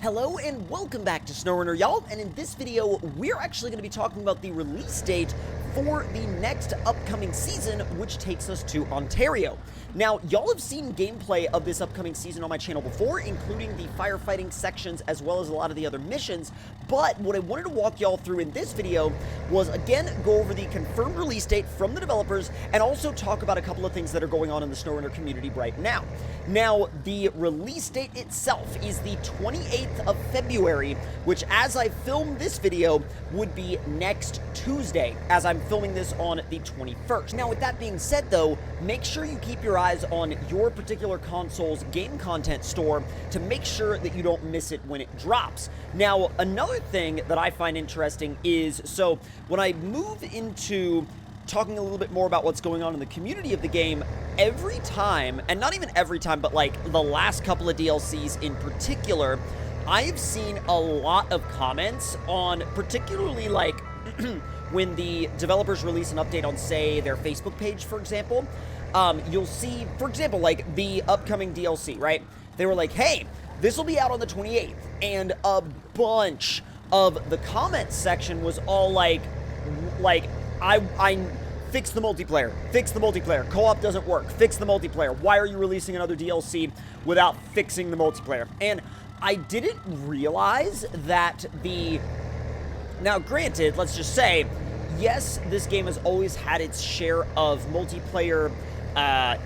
Hello and welcome back to SnowRunner, y'all, and in this video, we're actually going to be talking about the release date for the next upcoming season, which takes us to Ontario. Now, y'all have seen gameplay of this upcoming season on my channel before, including the firefighting sections as well as a lot of the other missions, but what I wanted to walk y'all through in this video was, again, go over the confirmed release date from the developers and also talk about a couple of things that are going on in the SnowRunner community right now. Now, the release date itself is the 28th of February, which as I film this video would be next Tuesday, as I'm filming this on the 21st. Now, with that being said though, make sure you keep your eyes on your particular console's game content store to make sure that you don't miss it when it drops. Now, another thing that I find interesting is, so when I move into talking a little bit more about what's going on in the community of the game, every time, and not even every time, but like the last couple of DLCs in particular, I have seen a lot of comments on particularly like when the developers release an update on, say, their Facebook page, for example. You'll see, for example, like the upcoming DLC, right? They were like, hey, this will be out on the 28th, and a bunch of the comments section was all like I fix the multiplayer, co-op doesn't work, fix the multiplayer, why are you releasing another DLC without fixing the multiplayer? And I didn't realize that now granted, let's just say, yes, this game has always had its share of multiplayer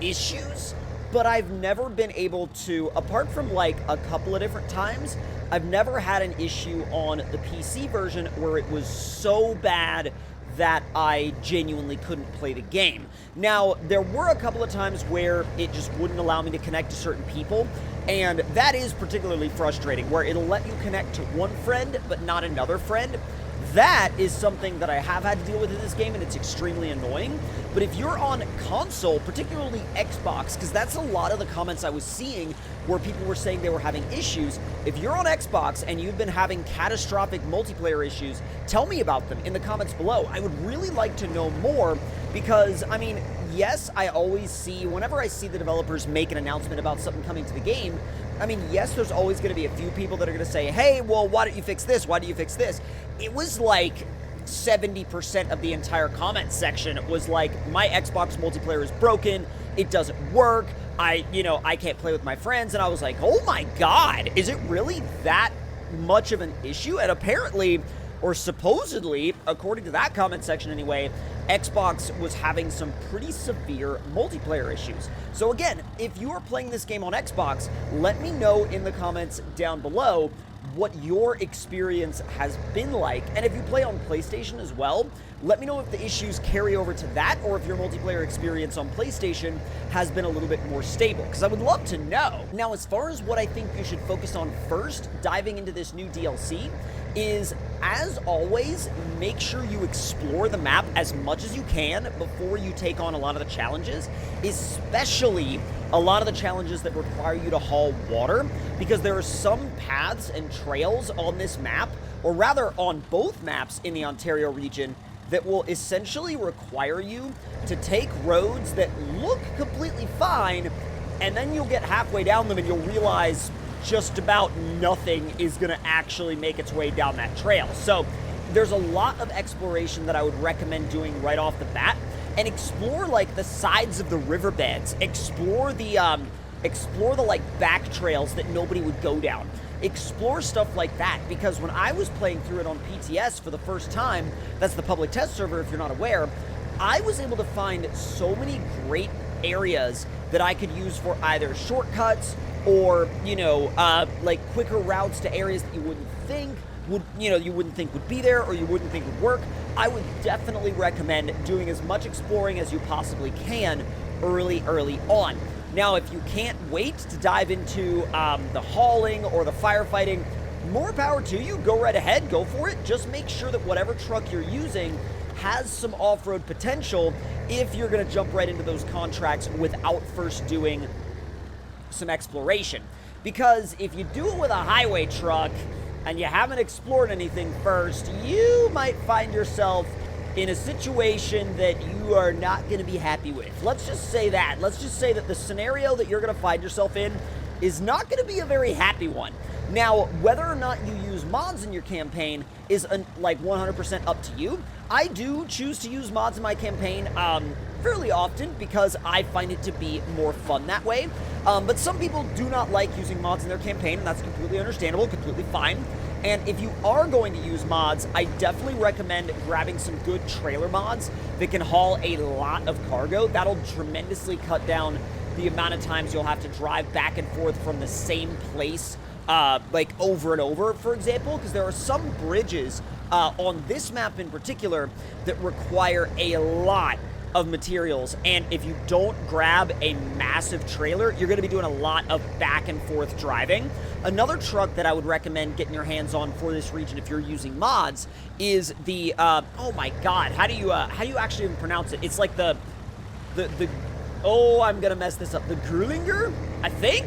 issues, but I've never been able to, apart from like a couple of different times, I've never had an issue on the PC version where it was so bad that I genuinely couldn't play the game. Now, there were a couple of times where it just wouldn't allow me to connect to certain people, and that is particularly frustrating, where it'll let you connect to one friend but not another friend. That is something that I have had to deal with in this game, and it's extremely annoying. But if you're on console, particularly Xbox, because that's a lot of the comments I was seeing where people were saying they were having issues. If you're on Xbox and you've been having catastrophic multiplayer issues, tell me about them in the comments below. I would really like to know more because, I mean, yes, I always see, whenever I see the developers make an announcement about something coming to the game, I mean, yes, there's always going to be a few people that are going to say, hey, well, why don't you fix this? Why do you fix this? It was like 70% of the entire comment section was like, my Xbox multiplayer is broken. It doesn't work. I can't play with my friends. And I was like, oh my God, is it really that much of an issue? And apparently, or supposedly, according to that comment section anyway, Xbox was having some pretty severe multiplayer issues. So again, if you are playing this game on Xbox, let me know in the comments down below what your experience has been like. And if you play on PlayStation as well, let me know if the issues carry over to that or if your multiplayer experience on PlayStation has been a little bit more stable, because I would love to know. Now, as far as what I think you should focus on first, diving into this new DLC, is, as always, make sure you explore the map as much as you can before you take on a lot of the challenges, especially a lot of the challenges that require you to haul water, because there are some paths and trails on this map, or rather on both maps in the Ontario region, that will essentially require you to take roads that look completely fine, and then you'll get halfway down them and you'll realize just about nothing is going to actually make its way down that trail. So there's a lot of exploration that I would recommend doing right off the bat, and explore like the sides of the riverbeds, explore the like back trails that nobody would go down. Explore stuff like that, because when I was playing through it on PTS for the first time, that's the public test server if you're not aware, I was able to find so many great areas that I could use for either shortcuts or, like quicker routes to areas that you wouldn't think would be there, or you wouldn't think would work. I would definitely recommend doing as much exploring as you possibly can early on. Now, if you can't wait to dive into the hauling or the firefighting, more power to you. Go right ahead, go for it. Just make sure that whatever truck you're using has some off-road potential if you're going to jump right into those contracts without first doing some exploration. Because if you do it with a highway truck and you haven't explored anything first, you might find yourself in a situation that you are not going to be happy with. Let's just say that. Let's just say that the scenario that you're going to find yourself in is not going to be a very happy one. Now, whether or not you use mods in your campaign is like 100% up to you. I do choose to use mods in my campaign fairly often because I find it to be more fun that way. But some people do not like using mods in their campaign, and that's completely understandable, completely fine. And if you are going to use mods, I definitely recommend grabbing some good trailer mods that can haul a lot of cargo. That'll tremendously cut down the amount of times you'll have to drive back and forth from the same place like over and over, for example, because there are some bridges on this map in particular that require a lot of materials, and if you don't grab a massive trailer, you're going to be doing a lot of back and forth driving. Another truck that I would recommend getting your hands on for this region if you're using mods is the oh my god, how do you actually even pronounce it? It's like the oh, I'm gonna mess this up. The Grulinger, I think?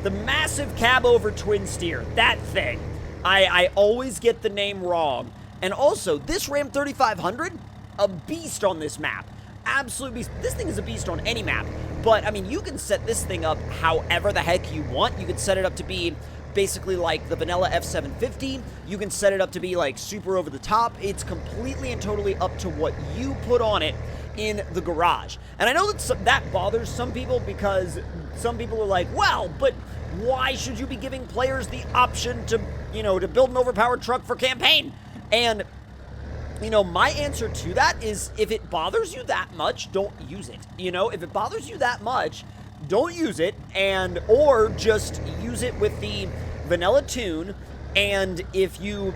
The massive cab over twin steer, that thing. I always get the name wrong. And also, this Ram 3500, a beast on this map. Absolute beast. This thing is a beast on any map. But, I mean, you can set this thing up however the heck you want. You can set it up to be basically like the vanilla F750. You can set it up to be like super over the top. It's completely and totally up to what you put on it in the garage. And I know that bothers some people because some people are like, well, but why should you be giving players the option to, you know, to build an overpowered truck for campaign? And, you know, my answer to that is if it bothers you that much, don't use it. You know, if it bothers you that much, don't use it, and or just use it with the vanilla tune. And if you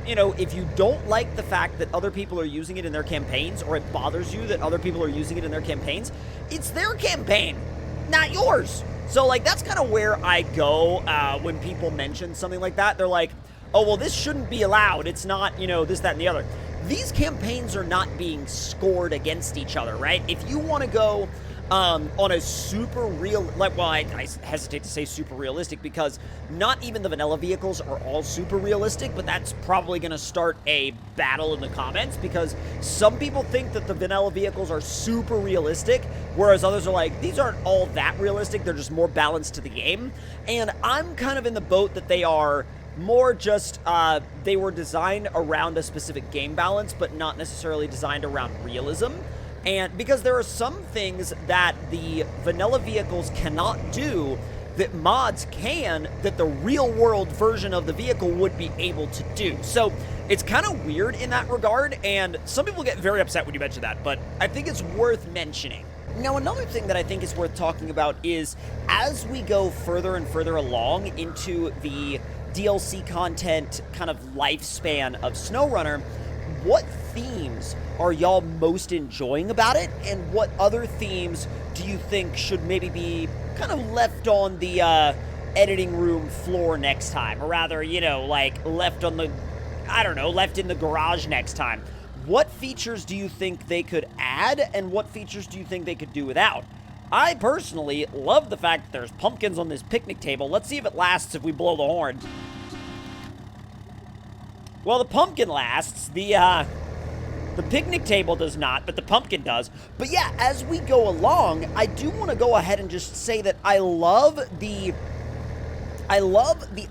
don't like the fact that other people are using it in their campaigns, or it bothers you that other people are using it in their campaigns, it's their campaign, not yours. So, like, that's kind of where I go when people mention something like that. They're like, oh, well, this shouldn't be allowed. It's not, you know, this, that, and the other. These campaigns are not being scored against each other, right? If you want to go on a super real, like, well, I hesitate to say super realistic because not even the vanilla vehicles are all super realistic, but that's probably going to start a battle in the comments because some people think that the vanilla vehicles are super realistic, whereas others are like, these aren't all that realistic, they're just more balanced to the game. And I'm kind of in the boat that they are more just, they were designed around a specific game balance, but not necessarily designed around realism. And because there are some things that the vanilla vehicles cannot do that mods can, that the real world version of the vehicle would be able to do. So it's kind of weird in that regard, and some people get very upset when you mention that, but I think it's worth mentioning. Now, another thing that I think is worth talking about is as we go further and further along into the DLC content kind of lifespan of SnowRunner, what themes are y'all most enjoying about it, and what other themes do you think should maybe be kind of left on the editing room floor next time, or rather, you know, like left on the, I don't know, left in the garage next time? What features do you think they could add, and what features do you think they could do without? I personally love the fact that there's pumpkins on this picnic table. Let's see if it lasts if we blow the horn. Well, the pumpkin lasts. The picnic table does not, but the pumpkin does. But yeah, as we go along, I do want to go ahead and just say that I love the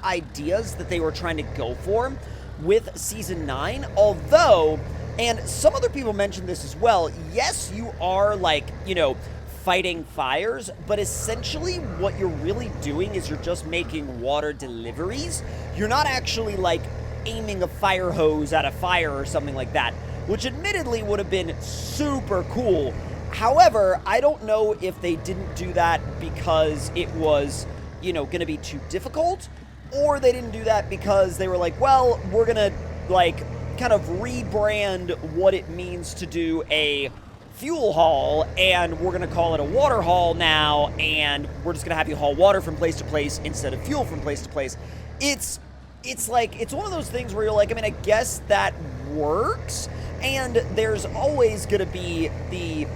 ideas that they were trying to go for with Season 9, although, and some other people mentioned this as well, yes, you are, like, you know, fighting fires, but essentially what you're really doing is you're just making water deliveries. You're not actually, like, aiming a fire hose at a fire or something like that, which admittedly would have been super cool. However, I don't know if they didn't do that because it was, you know, going to be too difficult, or they didn't do that because they were like, well, we're going to, like, kind of rebrand what it means to do a fuel haul, and we're going to call it a water haul now, and we're just going to have you haul water from place to place instead of fuel from place to place. It's like, it's one of those things where you're like, I mean, I guess that works, and there's always going to be the,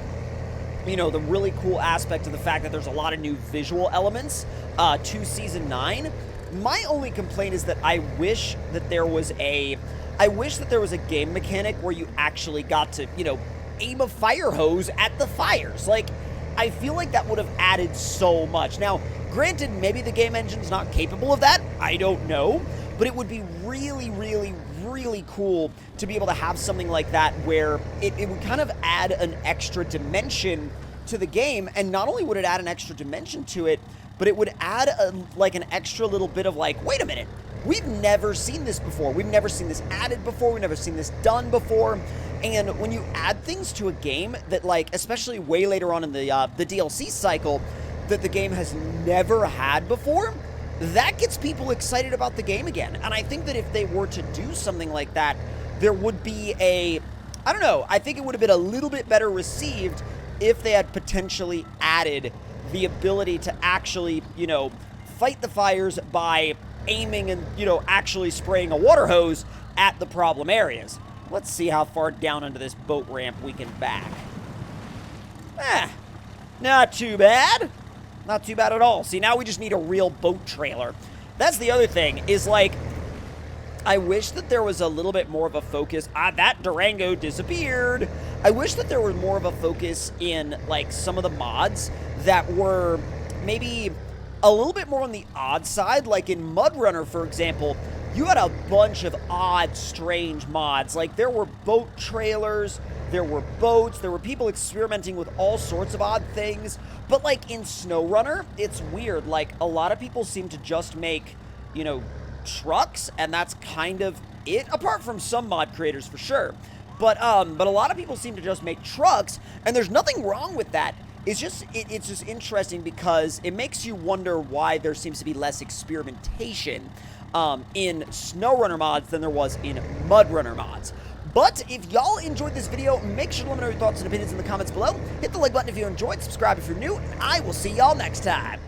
you know, the really cool aspect of the fact that there's a lot of new visual elements to Season 9. My only complaint is that I wish that there was a game mechanic where you actually got to, you know, aim a fire hose at the fires. Like, I feel like that would have added so much. Now, granted, maybe the game engine's not capable of that. I don't know. but it would be really, really, really cool to be able to have something like that where it would kind of add an extra dimension to the game. And not only would it add an extra dimension to it, but it would add like an extra little bit of like, wait a minute, we've never seen this before. We've never seen this added before. We've never seen this done before. And when you add things to a game that, like, especially way later on in the DLC cycle, that the game has never had before, that gets people excited about the game again. And I think that if they were to do something like that, there would be I don't know, I think it would have been a little bit better received if they had potentially added the ability to actually, you know, fight the fires by aiming and, you know, actually spraying a water hose at the problem areas. Let's see how far down into this boat ramp we can back. Not too bad. Not too bad at all. See, now we just need a real boat trailer. That's the other thing, is like, I wish that there was a little bit more of a focus. That Durango disappeared. I wish that there were more of a focus in, like, some of the mods that were maybe a little bit more on the odd side. Like in MudRunner, for example, you had a bunch of odd, strange mods. Like, there were boat trailers, there were boats, there were people experimenting with all sorts of odd things. But, like, in SnowRunner, it's weird. Like, a lot of people seem to just make, you know, trucks, and that's kind of it, apart from some mod creators for sure. But a lot of people seem to just make trucks, and there's nothing wrong with that. It's just interesting because it makes you wonder why there seems to be less experimentation in SnowRunner mods than there was in MudRunner mods. But if y'all enjoyed this video, make sure to let me know your thoughts and opinions in the comments below. Hit the like button if you enjoyed, subscribe if you're new, and I will see y'all next time.